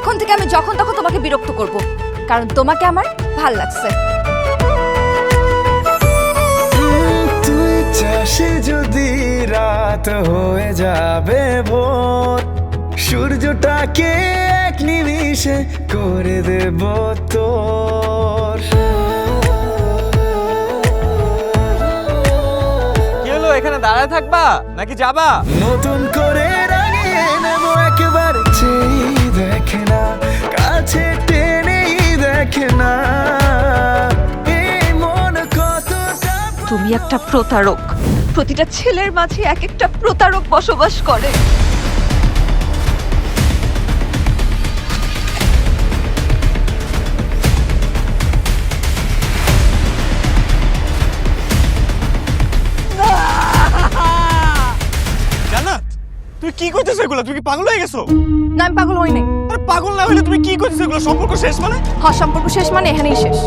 এখন থেকে আমি যখন তখন তোমাকে বিরক্ত করব, কারণ তোমাকে আমার ভাল লাগছে। তুই চাষে যদি রাত হয়ে যাবে ভোর, সূর্যটাকে এক নিমিষে করে দেব তোর। কি হলো, এখানে দাঁড়ায় থাকবা নাকি যাবা? নতুন করে রাঙিয়ে নেব একেবারে, চেয়ে দেখে না, কাছে টেনেই দেখে না, এই মন কতটা। তুমি একটা প্রতারক। প্রতিটা ছেলের মাঝে এক একটা প্রতারক বসবাস করে। জান্নাত, তুই কি করতেছ এগুলো? তুই কি পাগল হয়ে গেছো? না, আমি পাগল হই নাই। আরে পাগল না হলে তুমি কি করতেছ এগুলো? সম্পর্ক শেষ মানে? সম্পর্ক শেষ মানে এখানেই শেষ।